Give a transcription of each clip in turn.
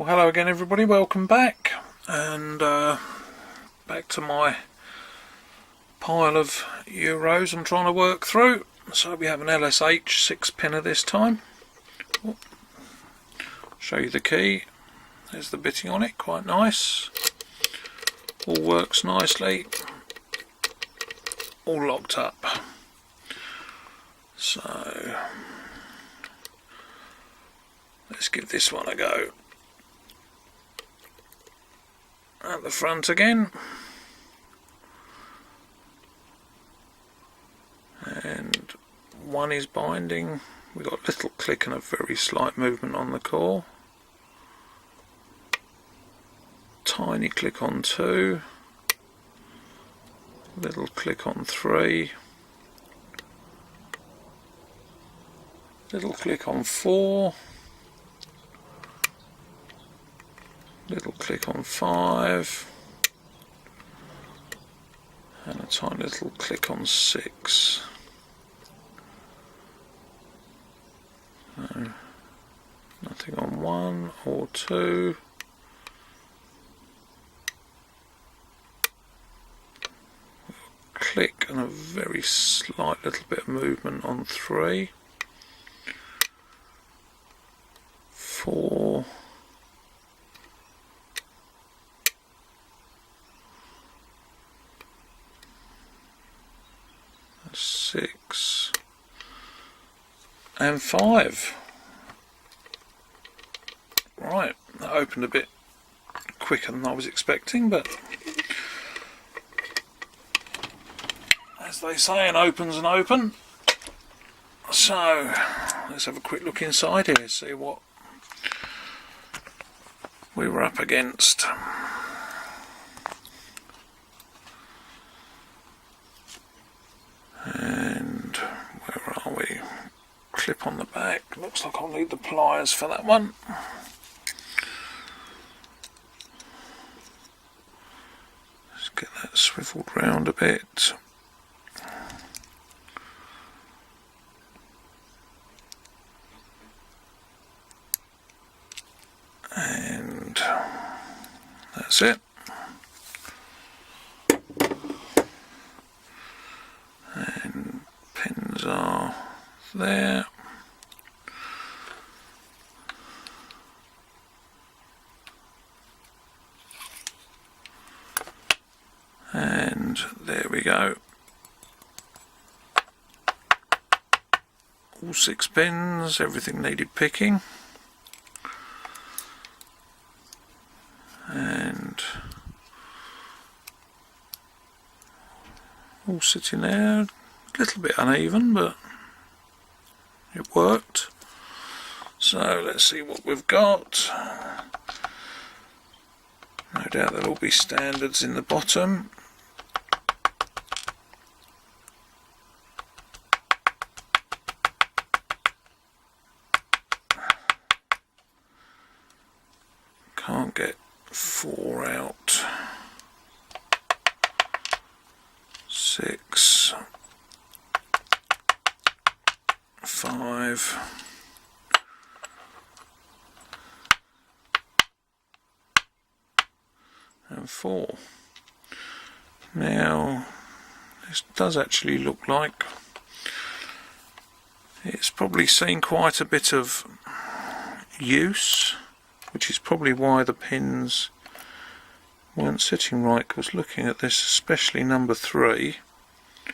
Well, hello again everybody, welcome back, and back to my pile of Euros I'm trying to work through. So we have an LSH 6-pinner this time. Show you the key, there's the bitting on it, quite nice, all works nicely, all locked up. So let's give this one a go. At the front again, and one is binding. We've got a little click and a very slight movement on the core, tiny click on 2, little click on 3, little click on 4, little click on 5, and a tiny little click on 6. So, nothing on 1 or 2. Click and a very slight little bit of movement on 3, 4, 6 and 5. Right, that opened a bit quicker than I was expecting, but as they say, an open's an open. So let's have a quick look inside here, see what we were up against. And where are we? Clip on the back. Looks like I'll need the pliers for that one. Let's get that swiveled round a bit. And that's it. And pins are there. And there we go. All 6 pins, everything needed picking. And all sitting there, a little bit uneven, but it worked. So let's see what we've got. No doubt there'll all be standards in the bottom. Can't get 4 out. 6, 5, and 4. Now this does actually look like it's probably seen quite a bit of use, which is probably why the pins weren't sitting right, because looking at this, especially number 3, I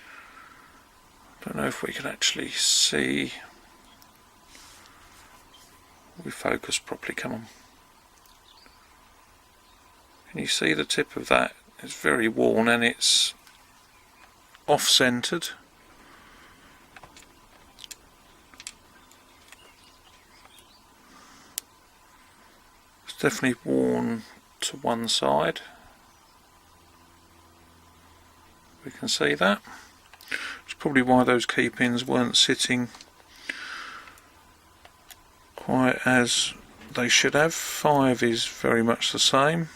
don't know if we can actually see. We focus properly, come on. Can you see the tip of that? It's very worn and it's off-centered. It's definitely worn to one side. We can see that. It's probably why those key pins weren't sitting quite as they should have. 5 is very much the same,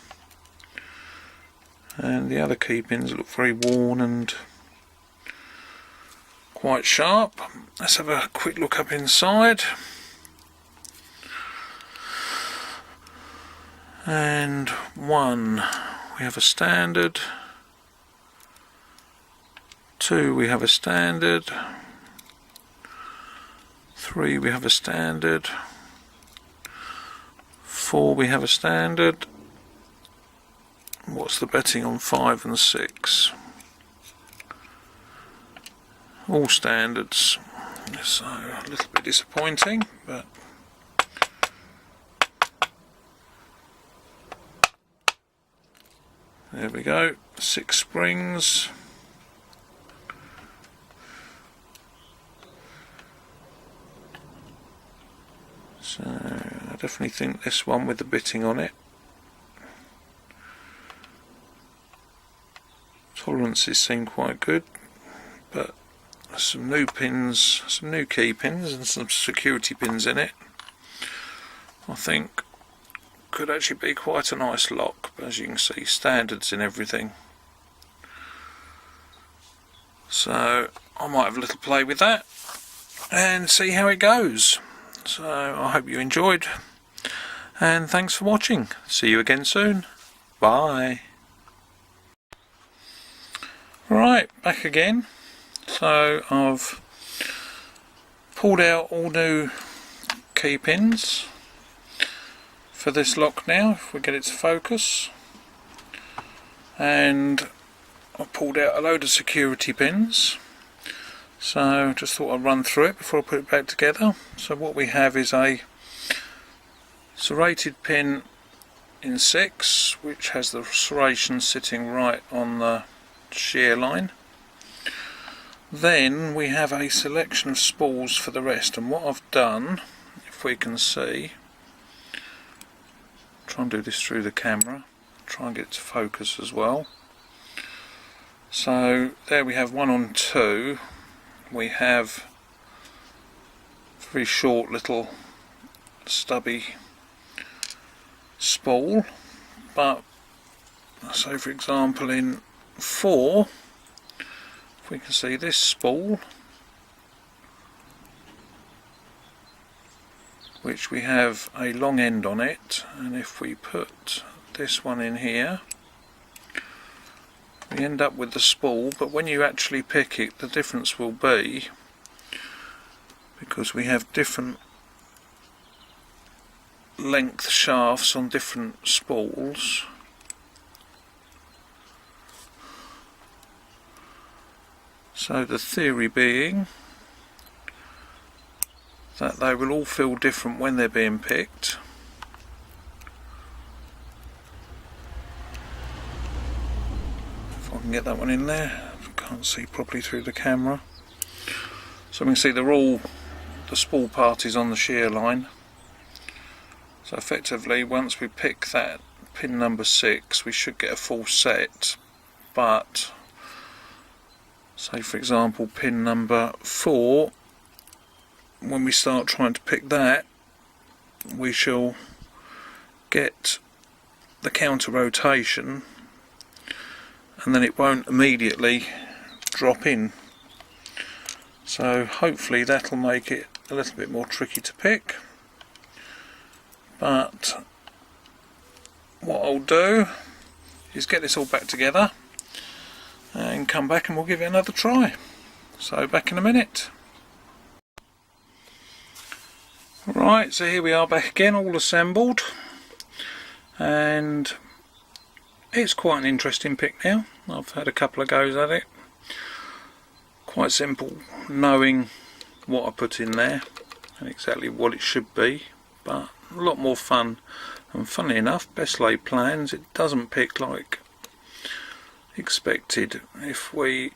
and the other key pins look very worn and quite sharp. Let's have a quick look up inside. and 1 we have a standard, 2 we have a standard, 3 we have a standard, 4 we have a standard. What's the betting on 5 and 6? All standards, so a little bit disappointing, but there we go, 6 springs. So I definitely think this one with the bitting on it. Tolerances seem quite good, but some new pins, some new key pins and some security pins in it, I think could actually be quite a nice lock. But as you can see, standards in everything, so I might have a little play with that and see how it goes. So I hope you enjoyed, and thanks for watching. See you again soon. Bye. Right, back again. So I've pulled out all new key pins for this lock now, if we get it to focus, and I pulled out a load of security pins, so just thought I'd run through it before I put it back together. So what we have is a serrated pin in 6, which has the serration sitting right on the shear line. Then we have a selection of spools for the rest, and what I've done, if we can see, try and do this through the camera, try and get it to focus as well. So there we have 1 on 2, we have very short little stubby spool, but so for example in 4, we can see this spool, which we have a long end on it, and if we put this one in here we end up with the spool, but when you actually pick it the difference will be, because we have different length shafts on different spools. So the theory being that they will all feel different when they're being picked. If I can get that one in there, I can't see properly through the camera. So we can see they're all, the spool part is on the shear line. So effectively once we pick that pin number 6 we should get a full set, but say for example pin number 4, when we start trying to pick that we shall get the counter rotation and then it won't immediately drop in. So hopefully that'll make it a little bit more tricky to pick, but what I'll do is get this all back together and come back and we'll give it another try. So back in a minute. Right, so here we are back again, all assembled, and it's quite an interesting pick now. I've had a couple of goes at it. Quite simple knowing what I put in there and exactly what it should be, but a lot more fun. And funnily enough, best laid plans, it doesn't pick like expected. If we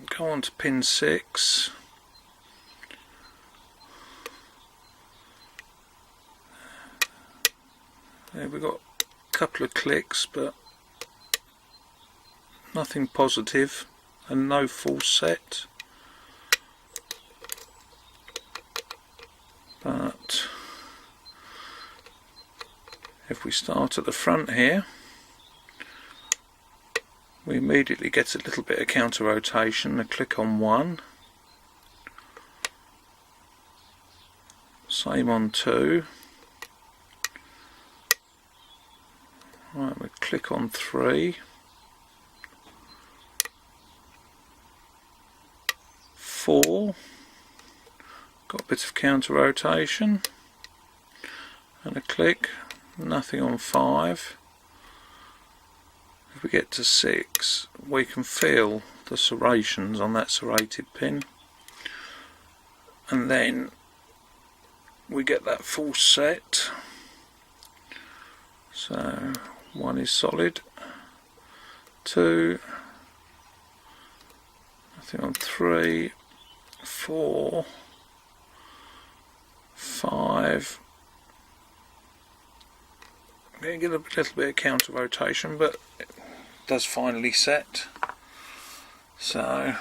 go on to pin 6, there we've got a couple of clicks but nothing positive and no full set. But if we start at the front here, we immediately get a little bit of counter rotation, a click on 1, same on 2, click on 3, 4, got a bit of counter rotation, and a click, nothing on 5. If we get to 6, we can feel the serrations on that serrated pin, and then we get that full set. So 1 is solid, 2, nothing on 3, 4, 5. I'm going to get a little bit of counter rotation, but it does finally set. So,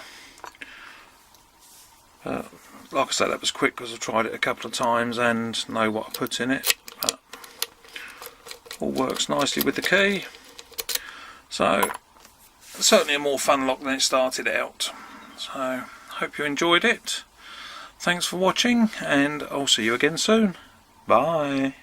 like I said, that was quick because I've tried it a couple of times and know what I put in it. But all works nicely with the key. So, certainly a more fun lock than it started out. So, hope you enjoyed it. Thanks for watching, and I'll see you again soon. Bye.